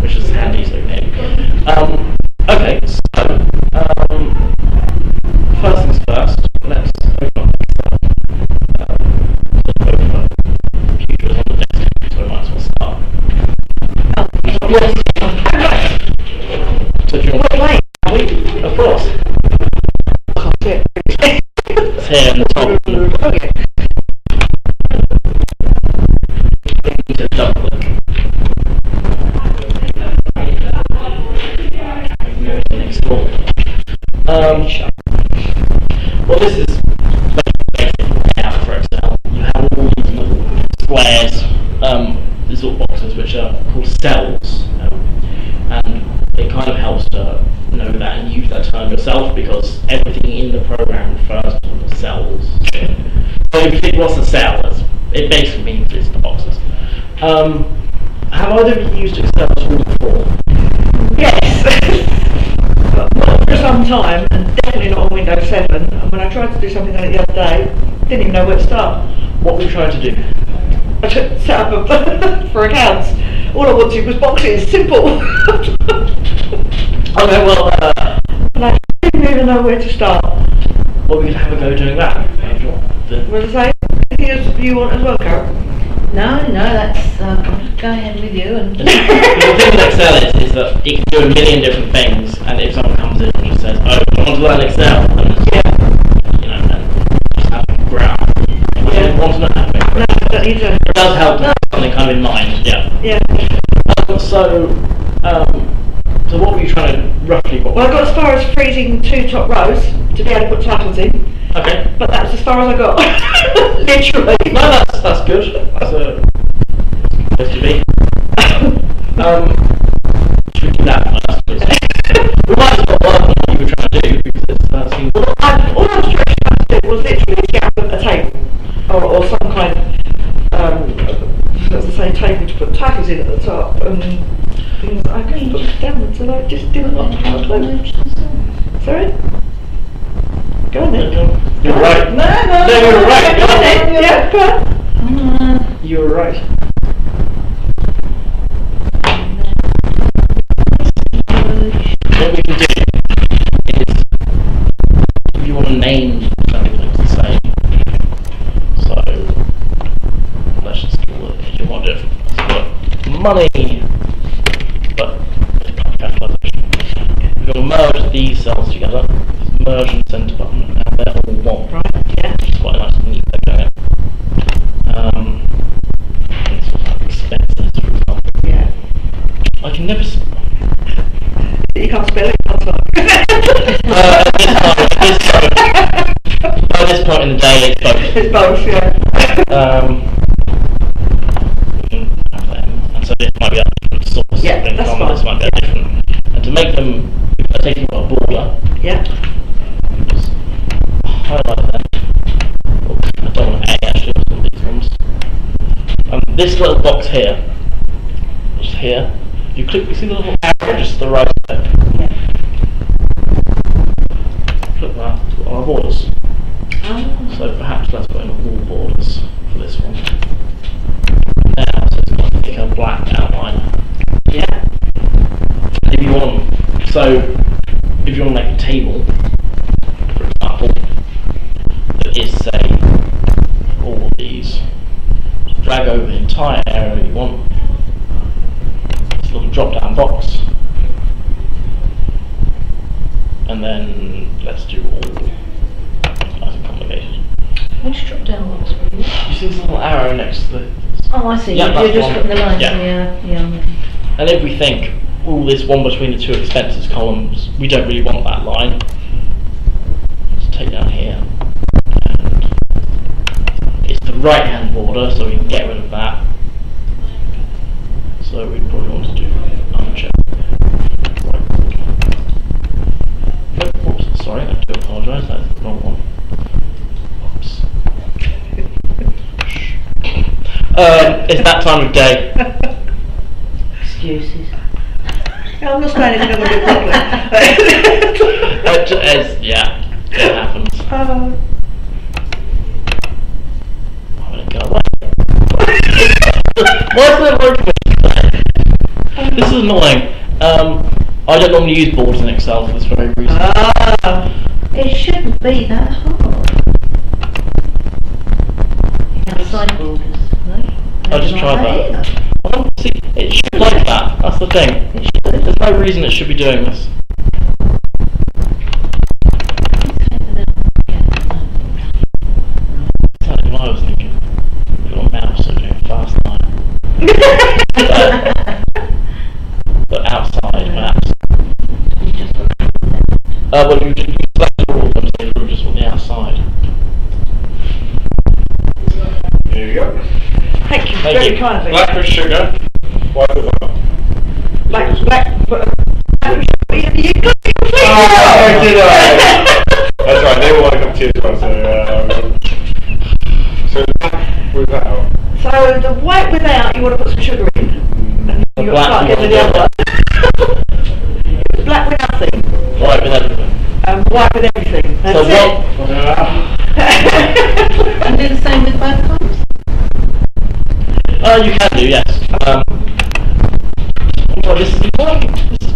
which is handy, so maybe. Okay, so first things first, let's open up the computer is on the desk, so I might as well start. So do you want to wait? Of course. It's here in the top. Okay. Just double click. Next door. Well, this is basic layout for Excel. You have all these little squares, these little boxes which are called cells, and it kind of helps to know that and use that term yourself because everything in the program refers to the cells. So if you think what's a cell, it basically means it's the boxes. Have either of you used Excel at all before? Yes. Not for some time, and definitely not on Windows 7. And when I tried to do something on it the other day, didn't even know where to start. What were you trying to do? I took set up for accounts. All I wanted was boxes, simple. Okay, well, and I didn't even know where to start. well, we could have a go doing that. What did I say? Anything else you want as well, Carol? No, that's go ahead with you. And The thing with Excel is that it can do a million different things, and if someone comes in and just says, "Oh, I want to learn Excel," and you know, and just have a graph. I don't want to know how to make a graph. No, I don't need to. It does help to have something kind of in mind, yeah. Yeah. So what were you trying to roughly? Well, I got as far as freezing 2 top rows to be able to put titles in. Okay. But that's as far as I got. Literally. No, that's good. That's a place to be. Should we do that first? We might as well work on what you were trying to do because it seems. Well, all I was trying to do was literally get up a table or some kind of, as I say, table to put titles in at the top and things that I couldn't put down until I just didn't want to have a clue. Sorry? Go on then. You're right. No, you're right. Go on then. Yeah, go on. You're right. What we can do is, if you want to name something like the same, so let's just do it. If you want to do it, money, but capitalization. We're going to merge these cells together. Merge and center button, and they're all one. Right. Yeah. Which is quite nice and neat. Okay. Expenses, for example. Yeah. I can never. You can't spell it, can't spell By this point in the day, it's both. It's both, yeah. We can have them, and so this might be a different source. Yeah, that's fine. This might be a different. And to make them, I take a border. Yeah. Just highlight that. Oh, I don't want A actually on some of these ones. This little box here, just here. You click, you see the little arrow just to the right there. Yeah. Click that to our borders. Oh. So perhaps let's put in all borders for this one. Now, so it's got like a black outline. Yeah. If you want, if you want to make a table, for example, that is say all of these, just drag over the entire area you want. This little drop-down box, and then let's do all. Nice and complicated. which drop down box were you? You see this little arrow next to the. Oh, I see. Yeah, You're just one. putting the lines. Yeah. Yeah. And if we think, oh, this one between the two expenses columns, we don't really want that line. Let's take down here. And it's the right hand border, so we can get rid of that. So we probably want to do uncheck right border. Nope, oops, sorry, I do apologise, that's the wrong one. Oops. It's that time of day. Excuses. I'm not saying anything other bit properly. Yeah, it happens. Oh. I'm gonna go away. Why is that working? This this is annoying. I don't normally use borders in Excel for this very reason. It shouldn't be that hard. Outside borders, right? I just tried that. Well, see, it should like that. That's the thing. It should. There's no reason it should be doing this. That's what I was thinking. You've got a mouse so doing a fast line. But outside, perhaps. Well, you select all of them, so you just want the outside. There you go. Thank you, Thank very you. kind of you. Black for sugar, white for vanilla. Black, you got it completely Oh, did I? That's right, they all want a cup of tea as well, so black without. So the white without, you want to put some sugar in. And The you black got to you start want getting the other. Black with nothing. Right with everything. White with everything. That's So it. And do the same with both colours? You can do, yes. Well, this is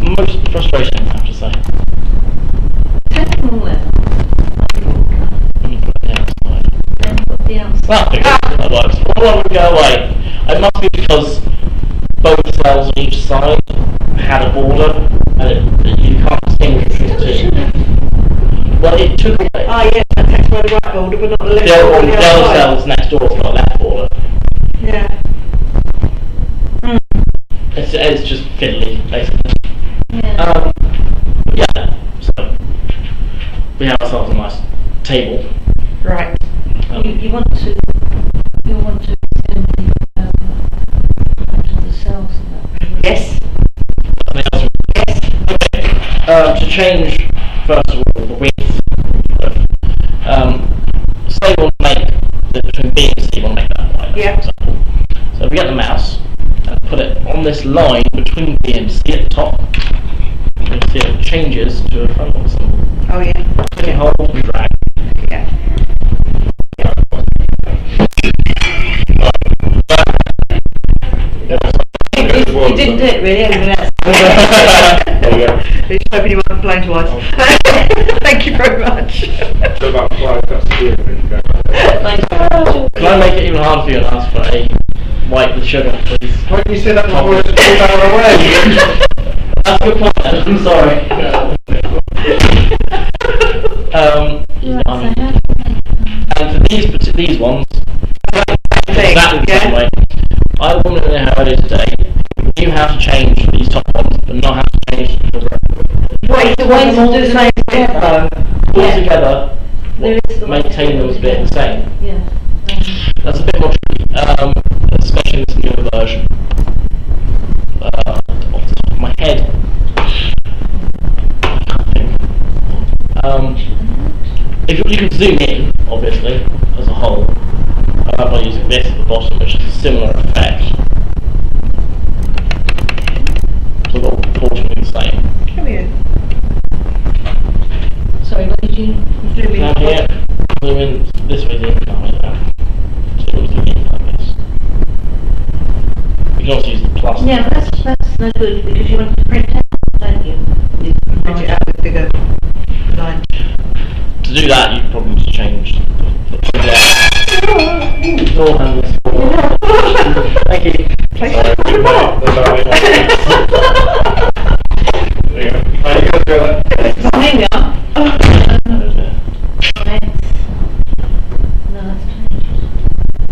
most frustrating, I have to say. Take them all out. Let me put the outside. Then put the outside. That works. Why would go away? It must be because both cells on each side had a border, and you can't distinguish between the two. Well, it took away. Yeah, that takes away the right border, but not the left The border. other cells next door has got a left border. Yeah. It's just fiddly, basically. Yeah. Yeah, so we have ourselves a nice table. Right. You want to send the cells and that. Yes. Something else. Okay. To change, first of all, the width of, say we want to make between B and C, we want to make that right. Yeah. For example. So we get the mouse and put it on this line between B and C at the top. You see it changes to a front symbol. Oh yeah. Click and hold and drag. Yeah. You didn't do it really, There you go. Just hoping you weren't blown twice. Thank you very much. So about 5 cups of tea, I think you go. Can I make it even harder for you and ask for a white with sugar, please? Why didn't you say that before it's 2 hours away? That's a good point, I'm sorry. And for these ones, exactly the same way. I want to know how I do today. You have to change these top ones, but not have to change the Wait, the way to do the same thing though. all together. There is the way to Maintain them as being the same. Yeah. That's a bit more tricky, especially in this newer version. Off the top of my head, I can't think. If you can zoom in, obviously, as a whole, by using this at the bottom, which is a similar effect. So they're all proportionally the same. Come here. Sorry, what did you? Zoom in. Down here, zoom in this way, zoom in that. So it looks like this. You can also use the plus. Yeah, that's no good because you want to print out, don't you? Print it out with bigger lines. To do that, you probably need to change the print out. Door handles. Thank you. Place Sorry, it on the bottom. There you go. Right, you guys go there. Hang on.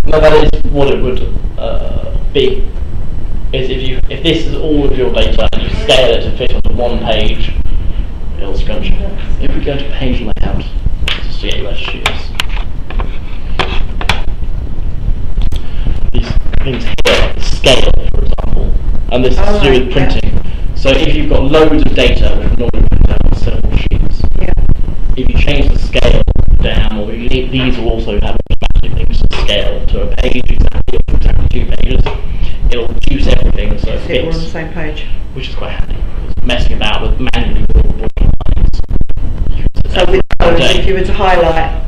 No, that is what it would be. Is if this is all of your data and you scale it to fit onto one page, it'll scrunch it. If we go to page layout, to see where to shoot this. These things here, like the scale, for example, and this is to do with printing. So if you've got loads of data, which normally print out on several sheets, Yeah. if you change the scale down, or you need, these will also have automatic things to scale to a page, exactly 2 pages. It'll reduce everything so it Sit all on the fits, same page. which is quite handy. It's messing about with manually with all the blank lines. So with those, if you were to highlight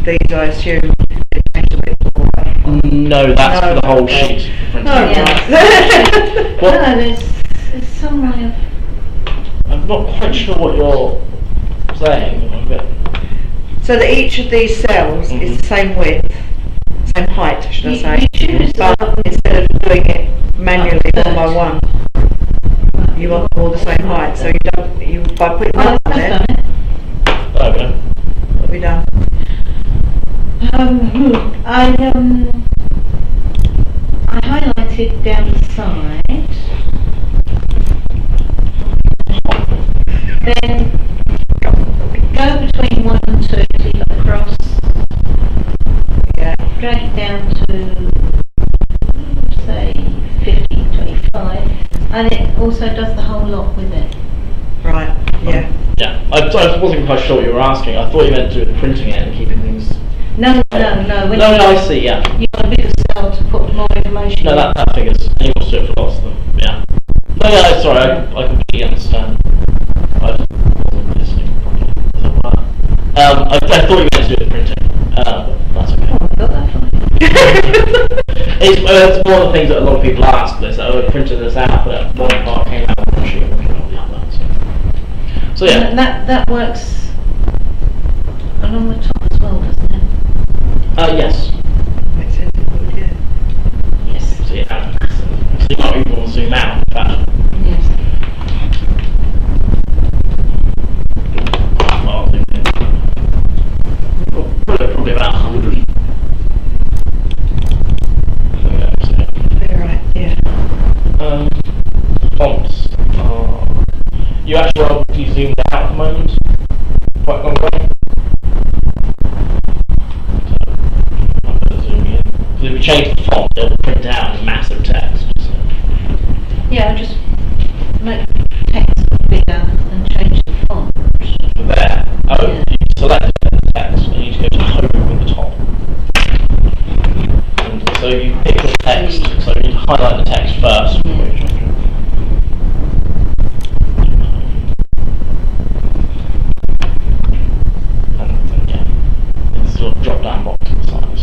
these, I assume it changed a bit more, right? No, that's No. for the whole sheet. For printing. Oh, Yeah. right. What? No, there's I'm not quite sure what you're saying. A bit. So that each of these cells is the same width, same height, should I say? But instead of doing it manually one by one, you want them all the same height. So by putting that on there. Okay. What have we done? I highlighted down the side, then go between 1 and 2 across, Yeah. drag it down to say 50, 25, and it also does the whole lot with it. Right. Yeah. Yeah, I wasn't quite sure what you were asking. I thought you meant to do with printing it and keeping things. No. When No, I see. Yeah. you want a bigger cell to put more information No, in. that figures. And you want to do it for lots of them. Yeah. No, yeah. Sorry, I completely understand. I just wasn't listening properly. So, I thought you meant to do with printing. But that's okay. Oh, I got that fine. It's one of the things that a lot of people ask. This, I printed this out, but one part came out on the sheet, one came out the other. So yeah. And that works along the top as well, doesn't it? Yes. Makes sense. Yeah. Yes. So yeah, that's massive. So you might even want to zoom out. But Yes. I'll zoom in. Probably about 100. Right. Yeah. Fonts. You actually are obviously zoomed out at the moment. Quite a long way. So, I'm going to zoom in. So if we change the font, it will print out as massive text. So. Yeah, I'll just make text bigger and change the font. There. Oh, Yeah. you select the text and you need to go to home at the top. And so you pick the text, so you need to highlight the text first. Yeah. And then, yeah, it's a little drop down box at the sides.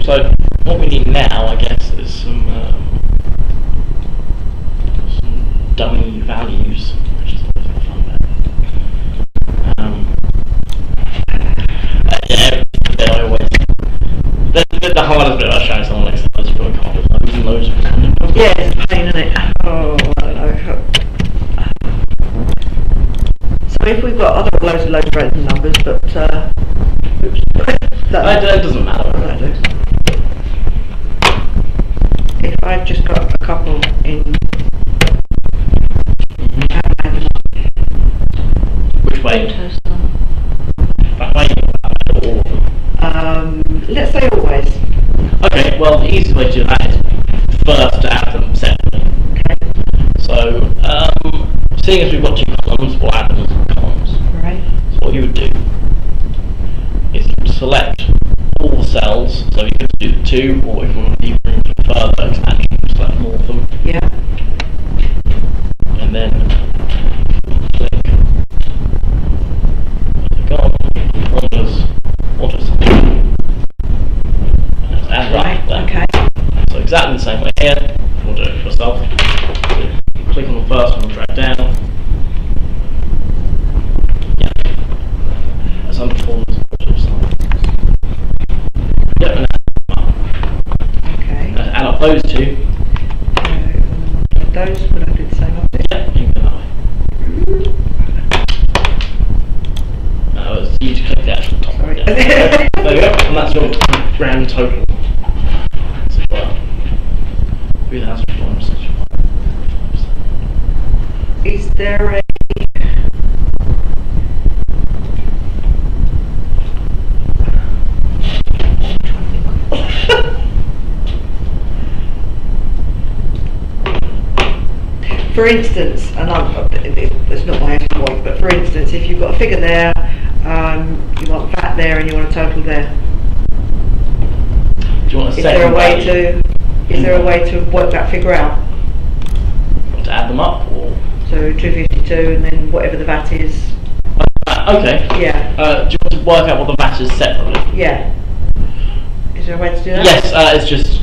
So what we need now, I guess, is some dummy values, which is always a fun bit. Yeah, I always the hardest bit about showing someone next to us, but I can't do loads of random numbers. Yeah, it's a pain, isn't it? Oh, I don't know. So if we've got, I've got loads of random numbers, but oops. It doesn't matter. I do. If I've just got a couple in. Which way? That way, all of them. Let's say always. Okay, well the easiest way to do that is first to add them separately. Okay. So, seeing as we've got two columns, we'll add them as columns. Right. So what you would do is you would select all the cells, so you could do the two, or if you want to even further expansion, select more of them, Yeah. and then click and right there. Okay. So exactly the same way here, we'll do it for yourself. Click on the first one, drag down. Yeah. As I'm performing yep, and Okay. add up those two. So those would I do the same object? Yeah, you can go that way. You need to click the actual top. Sorry. Yeah. There you go, and that's your grand total. So, 3,465. Is there a for instance, and it's not my point, but for instance, if you've got a figure there, you want that there, and you want a total there. Do you want a Is there a second way value? to? Is there a way to work that figure out? Want to add them up, or So 252, and then whatever the VAT is. Okay. Yeah. Do you want to work out what the VAT is separately? Yeah. Is there a way to do that? Yes, it's just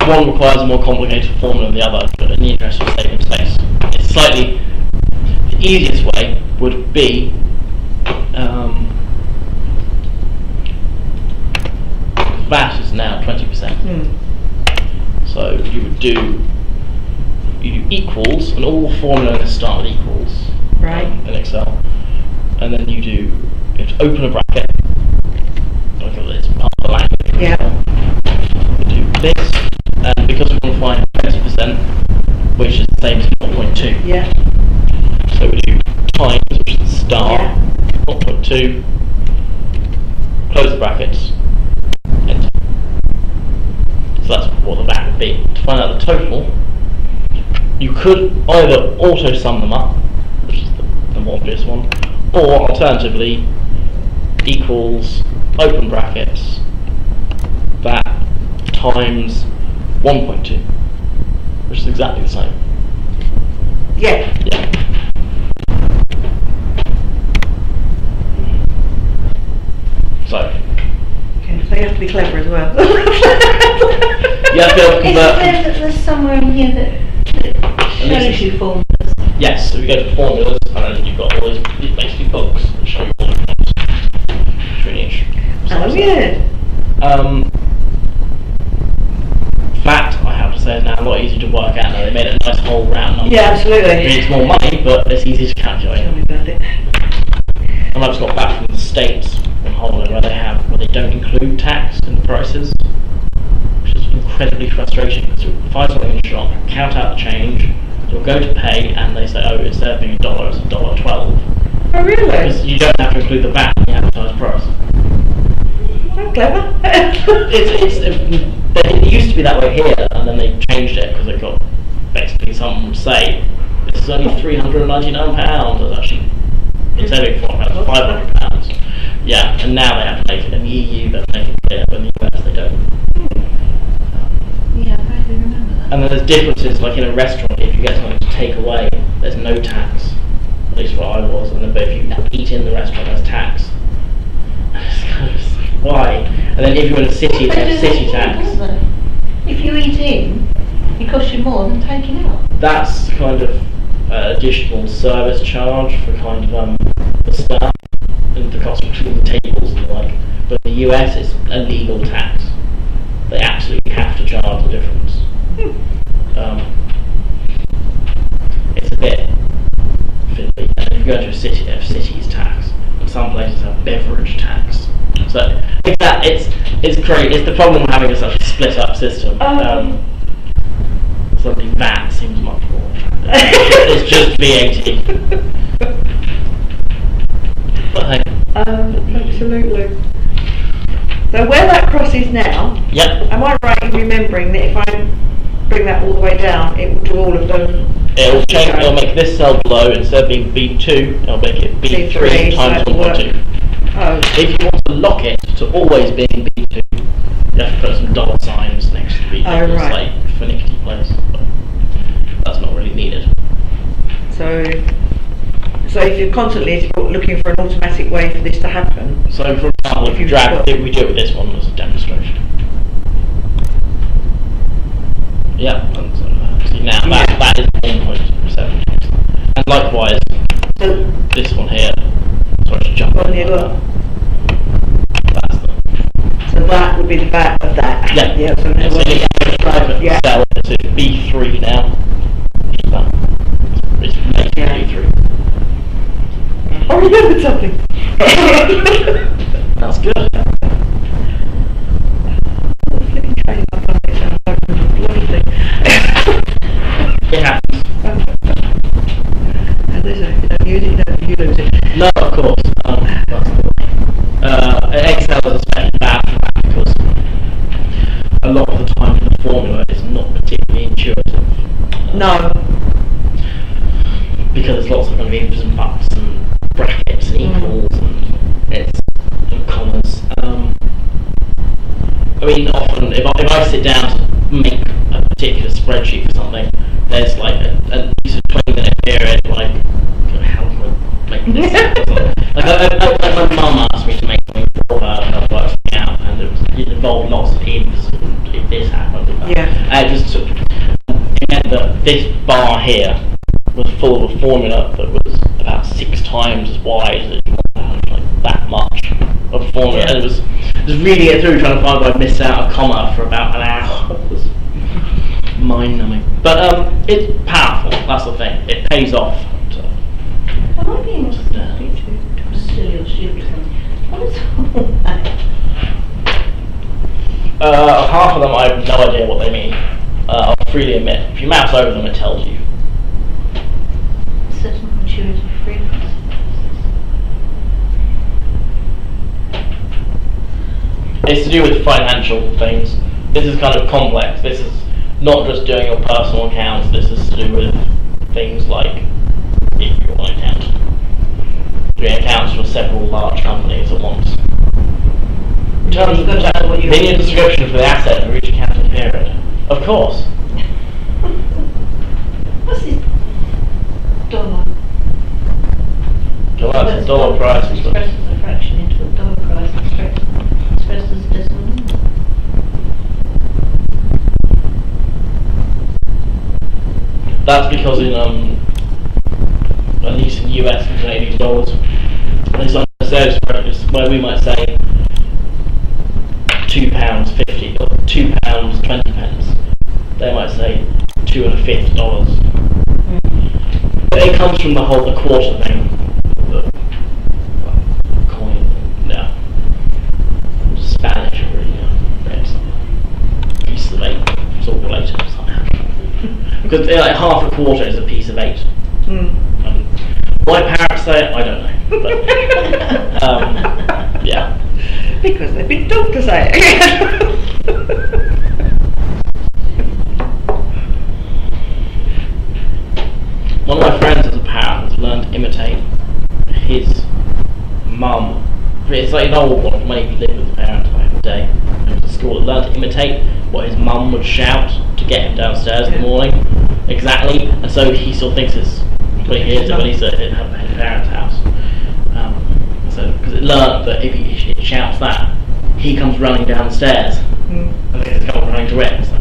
one requires a more complicated formula than the other, but in the interest of saving space, it's slightly the easiest way would be VAT is now 20%. So you do equals, and all formulas start with equals. Right. In Excel, and then you have to open a bracket. Look at this part of the language. Yeah. You do this, and because we want to find 20%, which is the same as 0.2. Yeah. So we do times, which is the star, Yeah. 0.2, close the brackets, enter. So that's what the VAT would be. To find out the total, you could either auto sum them up, which is the more obvious one, or alternatively equals open brackets VAT times 1.2, which is exactly the same. Yeah. Yeah. So Okay, so you have to be clever as well. you have to be able to Is convert. there that there's somewhere in here that shows you formulas? Yes, so we go to formulas, and then you've got all these basically books that show you all the formulas. It's really interesting. Oh yeah. VAT, I have to say, is now a lot easier to work out now. They made it a nice whole round number. Yeah, I mean, absolutely. it's more money, but it's easy to calculate. Tell me about it. And I've just got back from the States on holiday where they don't include tax in the prices, which is incredibly frustrating because you'll find something in the shop, count out the change, you'll go to pay, and they say, oh, instead of being $1, it's $1.12. Oh really? Because you don't have to include the VAT in the advertised price. Oh, clever. It used to be that way here, and then they changed it because they got basically someone would say this is only £399. It's actually instead of being £500. Yeah, and now they have to make it in the EU. They make it clear, but in the US they don't. Yeah, I vaguely remember that. And then there's differences, like in a restaurant, if you get something to take away, there's no tax. At least where I was. And then, but if you eat in the restaurant, there's tax. It's kind of, why? And then if you're in a city, there's city tax. If you eat in, it costs you more than taking out. That's kind of additional service charge for kind of the staff and the cost of cleaning tables and the like. But in the US, it's a legal tax. They absolutely have to charge the difference. It's a bit fiddly. And if you go to a city, they have cities tax, and some places have beverage tax. So it's great. It's the problem of having such a split up system. Suddenly VAT seems much more attractive. It's just VAT. But hey. Absolutely. So where that crosses now, Yep. am I right in remembering that if I bring that all the way down, it will do all of them? It'll change. It'll make this cell below, instead of being B2, it'll make it B3 B3, times so it'll 1.2. Oh. If you want to lock it to always being B2, you have to put some dollar signs next to B2. Oh, It's right. like finicky place, but that's not really needed. So if you're constantly looking for an automatic way for this to happen, So, for example, if you drag, we do it with this one as a demonstration. Yeah, and so, see now that is 1.7. And likewise, so this one here. Sorry to jump on in the like other. that. That's the. So that would be the VAT of that. Yeah. Yeah. So Yeah, so you have to yeah. sell it to B3 now. Keep that. It's made to Yeah. B3. I remembered something. That's good. Flipping train up on it sounds like a lovely thing. It happens. And there's a, you don't use it, you lose it. No, of course. That's good. Excel is especially bad for that because a lot of the time the formula is not particularly intuitive. No. Because there's lots of kind of ifs and buts and brackets and equals and commas. I mean, often if I sit down to make a particular spreadsheet for something, there's like And it meant that this bar here was full of a formula that was about 6 times as wide as you want, like that much of a formula. And it was just reading it through, trying to find if I missed out a comma for about an hour. It was mind-numbing. But it's powerful, that's the thing. It pays off. I might be interested to silly or stupid thing. What is all that? Half of them I have no idea what they mean. I'll freely admit. If you mouse over them, it tells you. Certain maturity frequency. It's to do with financial things. This is kind of complex. This is not just doing your personal accounts. This is to do with things like if you want an account, doing accounts for several large companies at once. Being a description for the asset of each accounting period. Of course. What's this dollar? That's a dollar price. Expressed as a fraction into a dollar price, expressed as a decimal number. That's because in at least in US and Canadian dollars, there's like a sales practice where we might say £2.50 or £2.20. They might say $2.50. But it comes from the quarter thing, the coin. No, Spanish or piece of 8. It's all related somehow. Because like half a quarter is a piece of 8. Why parrots say it, I don't know. But yeah. Because they've been told to say it. One of my friends has a parrot that's learned to imitate his mum. It's like an old one from when he lived with his parents back in the day. He went to school. It learned to imitate what his mum would shout to get him downstairs in the morning. Exactly. And so he still thinks it's when he hears it when he's at his parents' house. Because it learned that if he shouts that, he comes running down the stairs. And then he's coming running to it. So.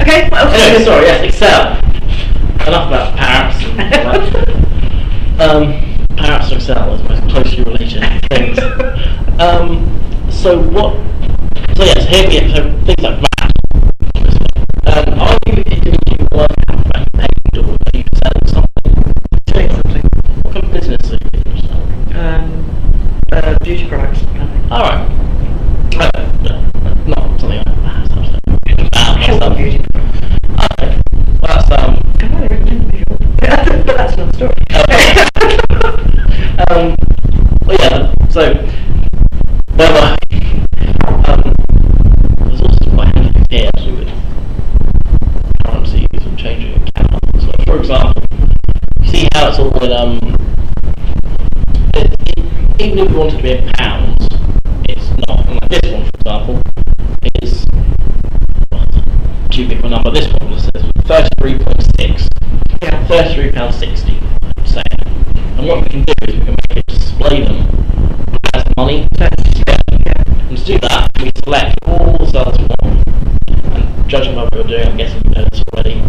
Okay, what else? Anyway, sorry, yes, Excel. Enough about parrots. Parrots and Excel are the most closely related things. So yes, here we get things like math. Are you doing work out about your payment or are you selling something? Doing something. What kind of business are you doing? Beauty products. Alright. Not something like that. Health beauty products. Okay. Well, that's but that's another story. Well, yeah. So, well, there's also quite handy things here actually with currencies and changing accounts. So, for example, you see how it's all in even if we wanted to be in pounds, it's not. And like this one, for example, is too big of a number. This one says 33.6. Yeah. £33.60. Say. And what we can do is we can make it display them as money. And to do that, we select all the cells we want. And judging by what we're doing, I'm guessing you know this already.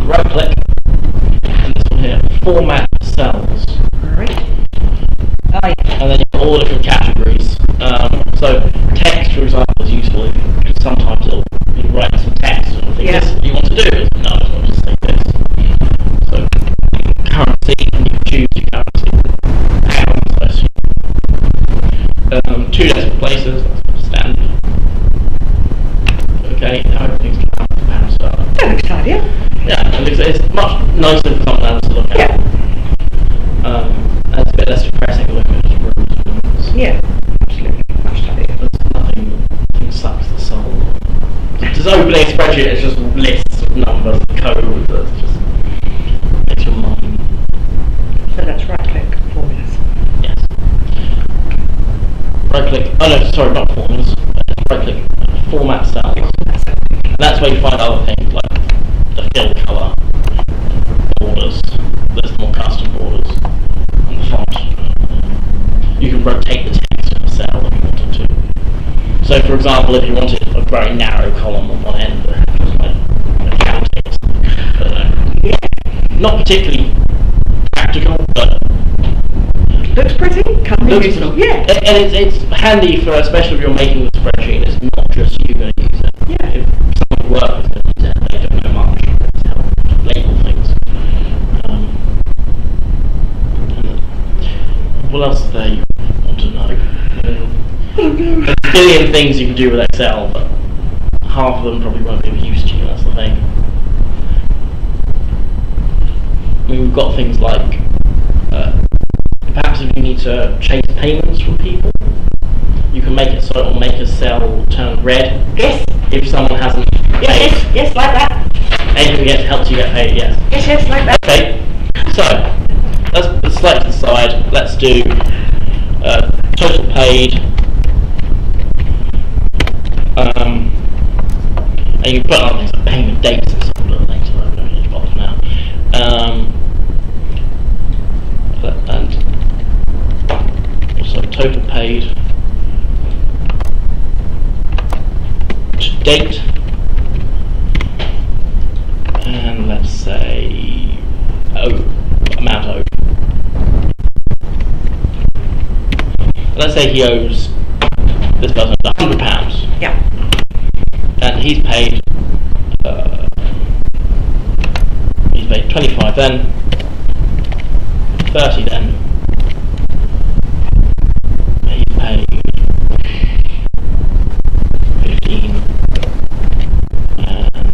Right click. And this one here, format cells. Right. And then you've got all the different categories. So text, for example, is useful because sometimes it'll write some text and think this is what you want to do. No, I just want to say this. So currency, and you can choose your currency. Pounds, 2 decimal places, that's standard. Okay, now everything's come to pounds. That looks tidy. Yeah, and it's much nicer for someone else to look at. And it's a bit less depressing to look at just rooms. Yeah, absolutely. Much tidier. Nothing sucks the soul. Just opening a spreadsheet, it's just lists of numbers and code that just makes your mind. So that's right click formulas. Yes. Right click. Oh no, sorry, not formulas. Right click. Format cells. And that's where you find other things like the fill colour, borders. There's more custom borders and the font. You can rotate the text in a cell if you wanted to. So, for example, if you wanted a very narrow column on one end that was like accounting or something, I don't know. Not particularly practical, but Looks pretty. Can be useful. Yeah. And it's handy for, especially if you're making the spreadsheet. It's not just you going to use it. Yeah. If someone at work is going to use it, they don't know much. It's how to label things. What else is there you want to know? There's a billion things you can do with Excel, but half of them probably won't be of use to you. That's the thing. I mean, we've got things like perhaps if you need to chase payments from people, you can make it so it will make a cell turn red. Yes. If someone hasn't paid. Yes, like that. Anything that helps you get paid, yes. Yes, like that. Okay, so let's select the side. Let's do total paid. And you can put on things like payment dates and stuff later. I don't need to bother now. And also total paid to date, and let's say amount owed. Let's say he owes this person £100. Yeah. And he's paid 25 then, 30 then. He's paid 15 and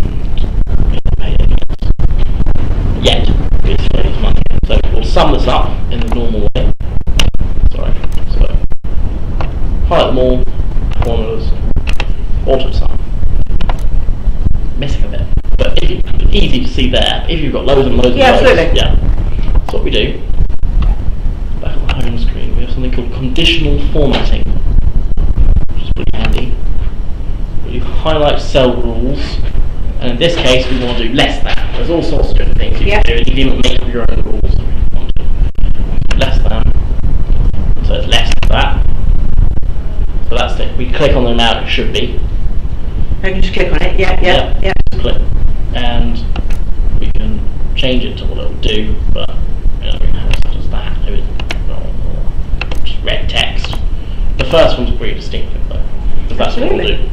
he hasn't paid anything else yet. It's his money. So we'll sum this up in the normal way. Sorry. So highlight them all, formulas, auto sum. Missing a bit, but easy to see there. If you've got loads and loads of rows, absolutely. yeah. That's what we do. Back on the home screen, we have something called conditional formatting, which is pretty handy. You highlight cell rules, and in this case, we want to do less than. There's all sorts of different things you can do, and you can even make up your own rules if you want to. Less than. So it's less than that. So that's it. We click on the amount it should be. I can just click on it. Yeah. Just click, and we can change it to what it will do. But you know, we can have it such as that. Maybe just red text. The first one's pretty distinctive, though. But that's what we'll do.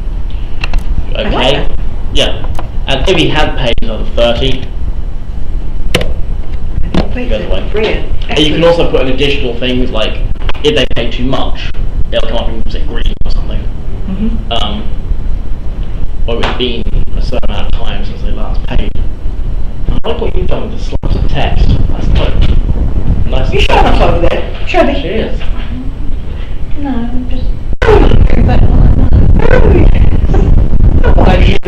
Okay. I like that. Yeah. And if he had paid another 30, it goes away. Brilliant. And you can also put in additional things like if they pay too much, it'll come up and say green or something. Or it's been a certain amount of time since they last paid. I like what you've done with the slice of text. That's quite nice. You showing us over there? Show me. She is. No, I'm just going back like that. Oh, yes. How are you?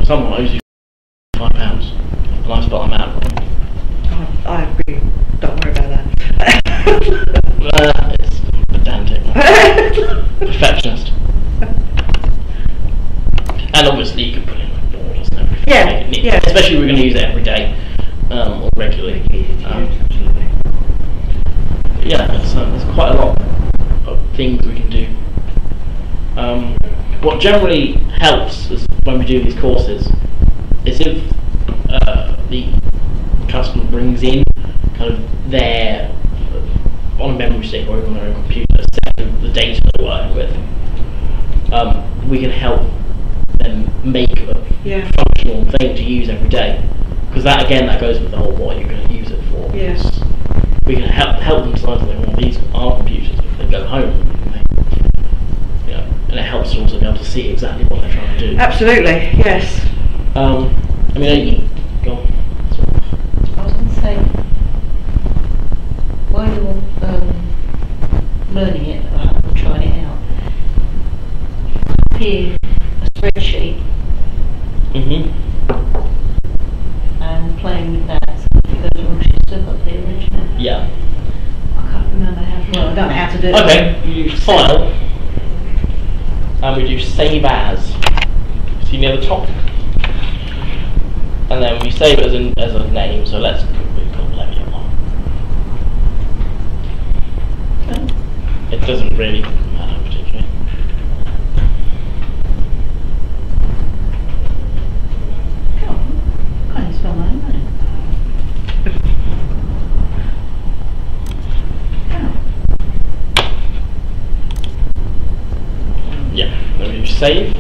Someone owes you £5, and I spelled them out wrong. I agree. Don't worry about that. It's pedantic. Perfectionist. And obviously you can put in like borders and everything. Yeah, Make it neat. yeah. Especially if we're going to use it every day or regularly. Yeah, there's quite a lot of things we can do. What generally helps is when we do these courses is if the customer brings in kind of their on a memory stick or even on their own computer set of the data they're working with, we can help them make a functional thing to use every day. Because that again, that goes with the whole what you're going to use it for. Yes. We can help them decide something. Well, these are computers. If they go home, and it helps to also be able to see exactly what they're trying to do. Absolutely. Yes. I mean, go on. I was going to say, while you're learning it, or trying it out, here a spreadsheet and playing with that. So if you go to one, she's still got the original. Yeah. I can't remember how to. Well, I don't know how to do it. Okay, you file, and we do save as. See near the top, and then we save it as a name. So let's put level 1. It doesn't really matter particularly. Oh, can't spell my own name. Yeah, then you save.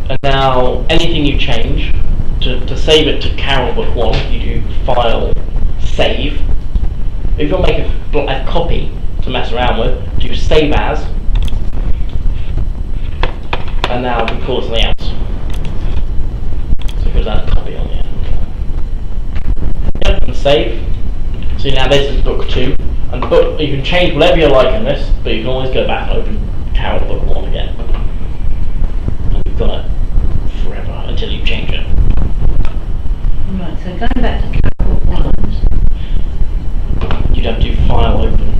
And now anything you change, to save it to Carol Book 1, you do File, Save. If you want to make a copy to mess around with, do Save As. And now we call it something else. So it goes out a copy on the end. Yep, and save. So now this is Book 2. And book, you can change whatever you like in this, but you can always go back and open Carol Book 1 again. And you've got it forever until you change it. Right, so going back to Carol Book 1. You'd have to do File, Open.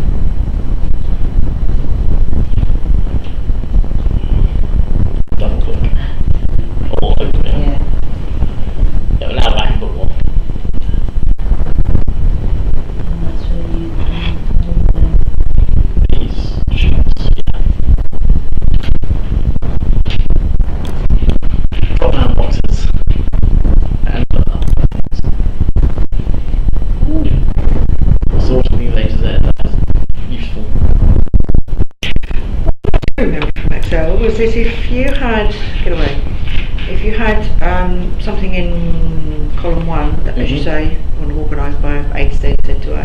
Double click. Or open it. Yeah. Yeah, but now back in Book 1. And that's where you These sheets, yeah. Drop down boxes. And put up buttons. What sort of new data there that is useful? I remember from Excel was this: if you had, get away, if you had something in column 1 that, as you say, you want to organise by A to Z, Z to A,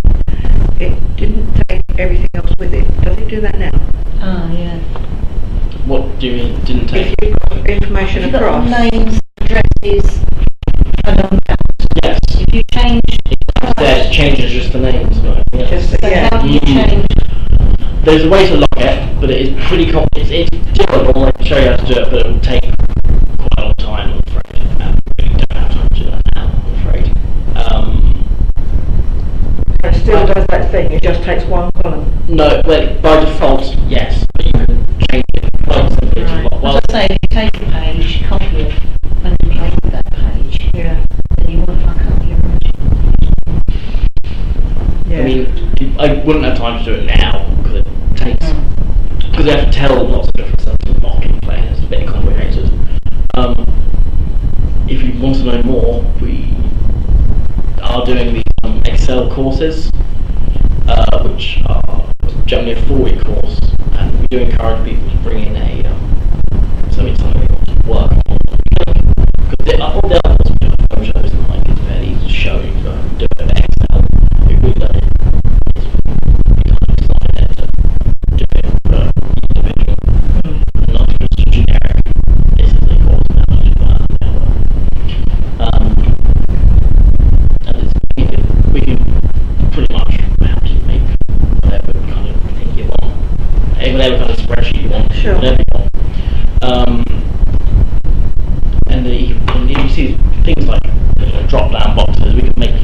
it didn't take everything else with it. Does it do that now? Oh, yeah. What do you mean didn't If take? you've got information You've got across, names, addresses, along that. Yes. If you change, There it changes just the names. Right? Yeah. just so yeah. how do you change? There's a way to log it, but it is pretty it's doable. I can show you how to do it, but it will take quite a long time, I'm afraid. And we really don't have time to do that now, I'm afraid. It still does that thing. It just takes one column. No, well, by default, yes, but you can change it quite simply. Right. Well, As I say, if you take a page, copy it, and then play with that page, Yeah. then you won't fuck up your original. Yeah. I mean, I wouldn't have time to do it now because it takes because they have to tell lots of different stuff to the mocking plane. It's a bit complicated. If you want to know more, we are doing these Excel courses, which are generally a 4-week course, and we do encourage people to bring in something they want to work on. Because up on the other course, we have photos and like it's fairly easy to show you go and do it with Excel. It would let it. We kind of designed it to do it for individual, not just generic. This is a course now, which is fine. And we can pretty much help you make whatever kind of thing you want, whatever kind of spreadsheet you want, Sure. whatever you want. And if you see things like drop-down boxes, we can make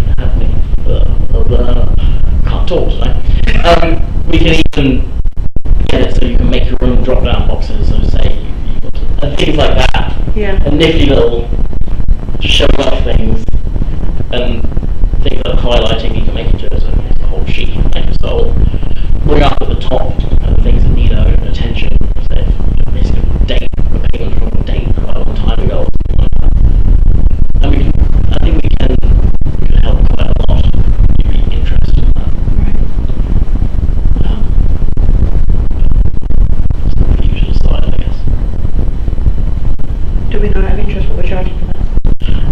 can't talk today. We can even get it so you can make your own drop-down boxes. So say and things like that. Yeah. And nifty little show off things and things like highlighting. You can make it to a whole sheet. So bring up at the top things that need attention. So if basically date a payment from a date quite a long time ago. Or something like that. And I think we can help quite a lot if you'd be interested in that. It's the usual side, I guess. Do we not have interest what we're charging for that?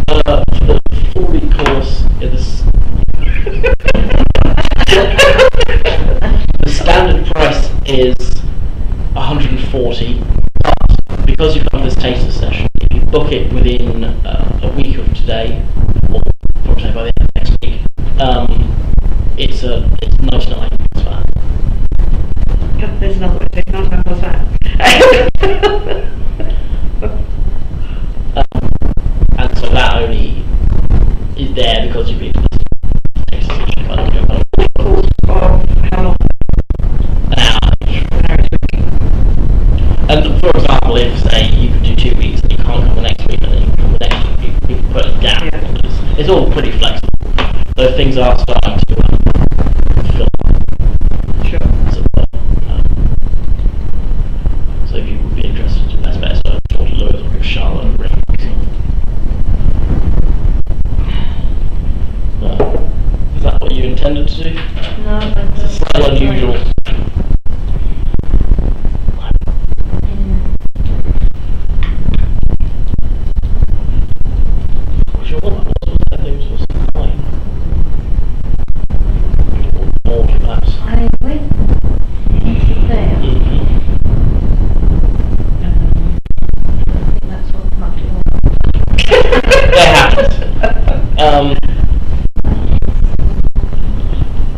For the 4-week course, the standard price is 140, but because you've done this taster session, if you book it within a week of today, or probably by the end of next week, it's 99 for that. God, there's another way to say, not what's that? And so that only is there because you've been taster session. Course of how long? An hour. And for example, if say you could do 2 weeks and you can't come the next week, and then you can come the next week, you can put it down. Yeah. It's all pretty flexible. Though things are starting to fill up. Sure. So if you would be interested, that's better. So talk to Lewis or give Charlotte a ring. Is that what you intended to do? No, It's slightly unusual.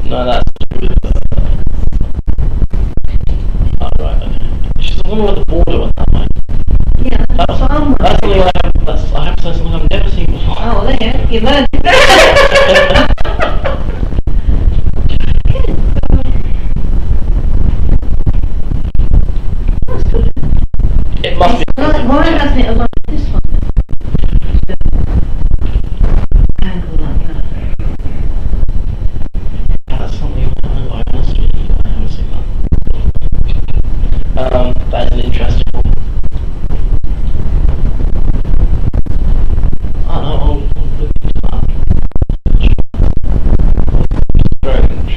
No, that's right, okay. She's the one with the border went that way. Yeah, that's what I'm That's something I have to say something I've never seen before. Oh, there, you learned it. That's good. It must be. Why hasn't it aligned this one? Angle like that. That's something I honestly I haven't seen that. That is an interesting one. Oh no, I'll look into that. Strange.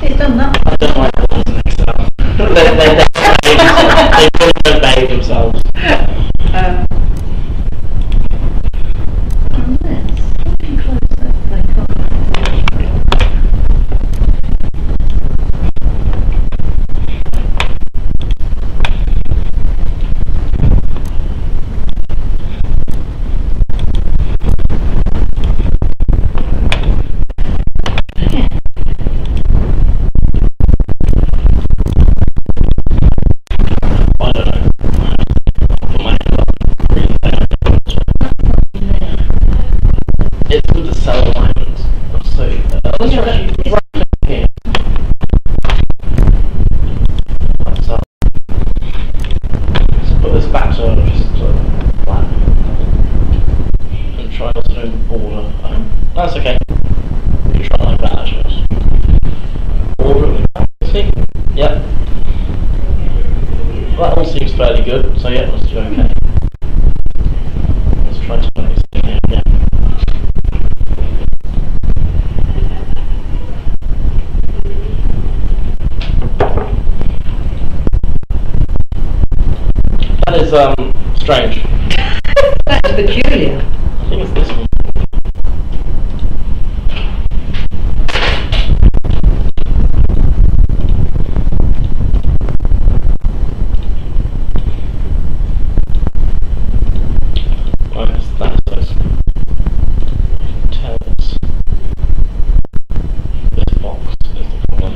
See, it's done that. I don't like the ones in Excel. They really don't behave themselves. And this, looking closer, they can't. I don't know. I'll put my hand up. Really bad. It's with the cell alignments. So, let's try right here. Like so. Let's put this back so it's just sort of flat. And try also doing the border. That's okay. You can try like that actually. Border. See? Yep. That all seems fairly good, so yeah, let's do okay. Let's try to make this thing here again. That is strange. That's peculiar. I think it's this one. Right, it's that size. Tell us. This box is the problem.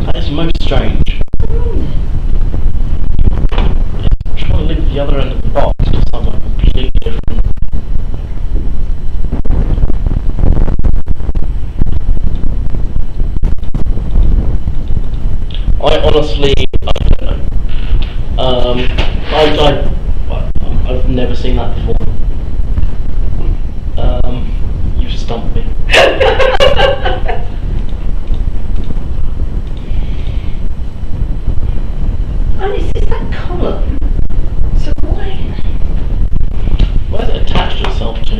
That is most strange. It's trying to link the other end of the box to somewhere completely different. I honestly, I don't know. I've never seen that before. You stumped me. And it's that column. So why? Where's it attached itself to?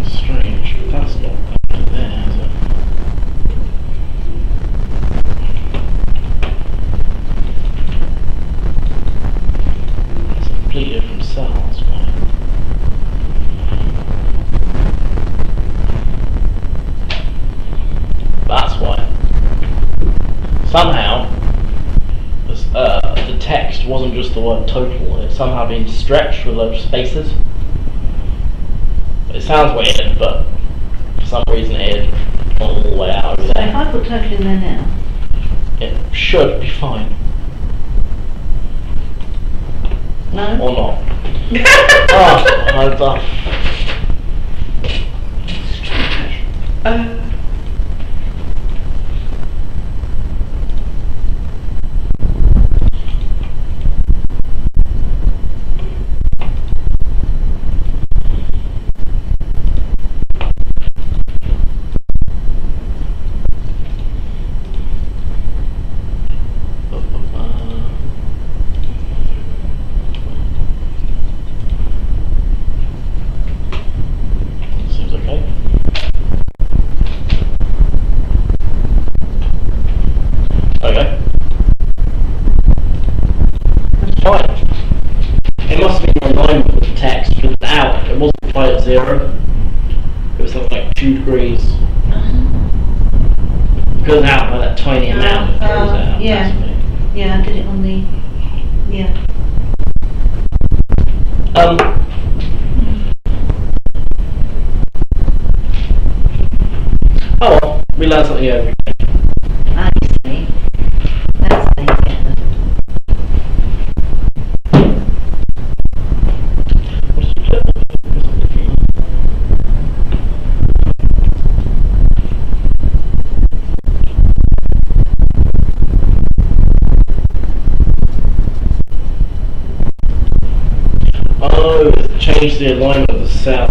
Strange. That's not actually there, is it? It's a completely different cell, that's why. That's why. Somehow, the text wasn't just the word total, it's somehow been stretched with loads of spaces. It sounds weird, but for some reason it is not all the way out over So if there. I put total in there now, it should be fine. No? Or not. Oh, I've done. Seems okay. Okay. That's fine. It must be in alignment with the text, because without, it wasn't quite at 0. It was something like 2 degrees. Goes out by that tiny amount, it goes out. Yeah. massively. Yeah, I did it on the, yeah. Oh well, we learn something every day. I see. That's how you get them. Oh, it's changed the alignment of the cell.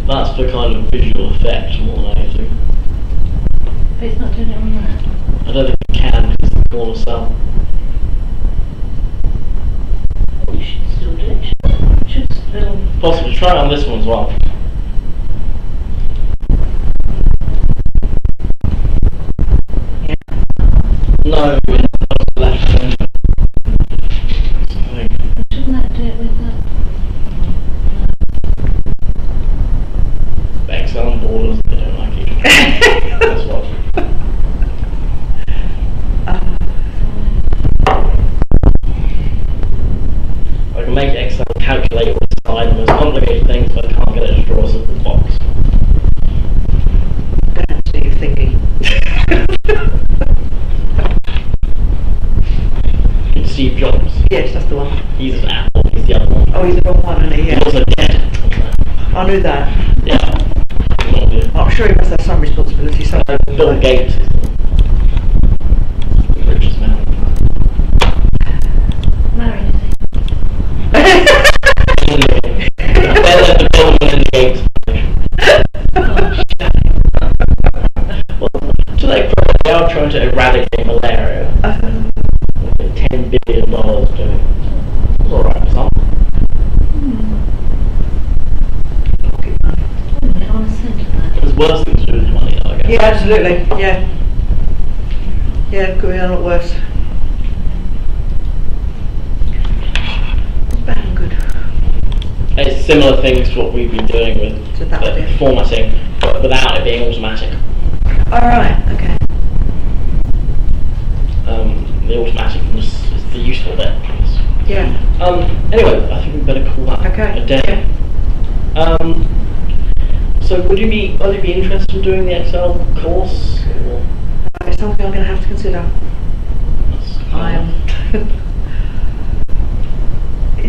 That's for kind of visual effect more than anything. But it's not doing it on that. I don't think it can because it's a corner cell. Oh, you should still do it. Should still. Possibly try it on this one as well. Yeah. No, it's left. Shouldn't that do it with that? Excel and borders, they don't like it. That's what. I can make Excel calculate all the side of those complicated things, but I can't get it to draw a simple box. Don't do your thingy. Steve Jobs. Yes, that's the one. He's an Apple, he's the other one. Oh, he's the wrong one, isn't he? He's Yeah. also dead. I knew that. Yeah. Not good. I'm sure he must have some responsibility. So Bill Gates is the richest man. Married, is Better than Bill and Gates. Well, today they are trying to eradicate malaria. $10 billion doing. Alright, son. it? On a cent of that. There's worse things to do with money, though, I guess. yeah, absolutely. Yeah. Yeah, could be a lot worse. Bad and good. It's similar things to what we've been doing with So that would be it. formatting, but without it being automatic. All right. Okay. The automaticness is the useful bit. Yeah. Anyway, I think we better call that Okay. a day. So would you be interested in doing the Excel course? Or It's something I'm going to have to consider. that's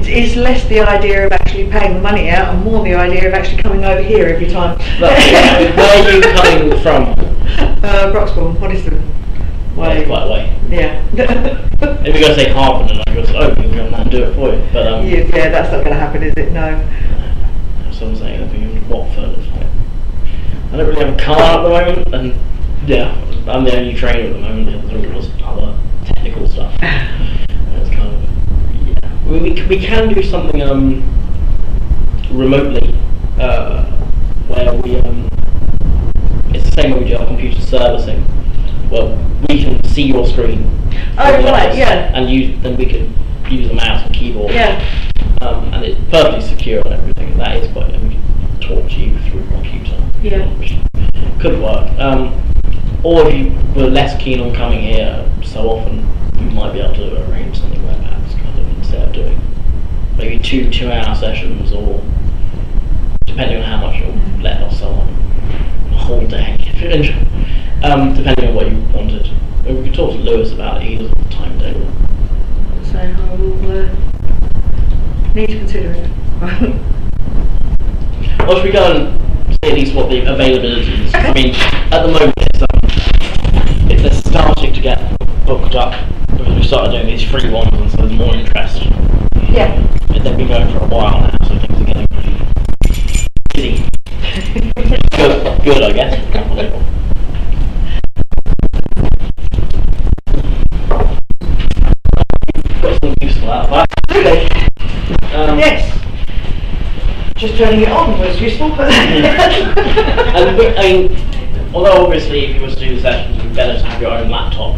It's less the idea of actually paying the money out and more the idea of actually coming over here every time. Where are you coming from? Broxbourne, what is the Well, it's quite a way. Yeah. If you're going to say Harpen and I go, oh, we can come down and do it for you. But yeah, that's not going to happen, is it? No. someone saying anything in Watford, it's like, I don't really have a car at the moment, and yeah, I'm the only trainer at the moment, there's all this other technical stuff. And it's kind of, yeah. We can do something remotely, where we, it's the same way we do our computer servicing. Well, we can see your screen. Oh, right, yeah. And then we can use the mouse and keyboard. Yeah. And it's perfectly secure and everything. That is quite, and we can talk to you through a computer. Yeah. Which could work. Or if you were less keen on coming here so often, we might be able to arrange something where perhaps kind of instead of doing maybe 2 2-hour sessions, or depending on how much you'll let or so on. whole day, if you're interested, depending on what you wanted. And we could talk to Lewis about it, he doesn't have time to do it. So I will need to consider it. Well, should we go and see at least what the availability is? I mean, at the moment it's they're starting to get booked up because we started doing these free ones and so there's more interest. Yeah. But they've been going for a while now, so things are getting pretty busy. Good, I guess. Got something useful out of that. Yes. Just turning it on was useful, but although obviously if you were to do the sessions, it'd be better to have your own laptop.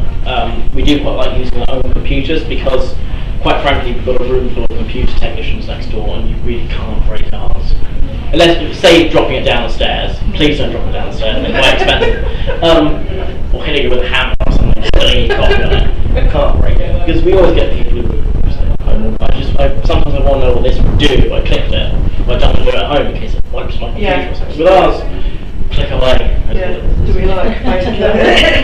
We do quite like using our own computers because, quite frankly, we've got a room full of computer technicians next door, and you really can't break ours. Unless, say, dropping it down the stairs. Please don't drop it down the stairs; they're quite expensive. Or hitting it with a hammer or something, spilling your coffee on it. You can't break it because we always get people who say, sometimes I want to know what this would do if I clicked it. If I don't do it at home in case it wipes my computer or something. With ours, click away. yeah. Do we like basically?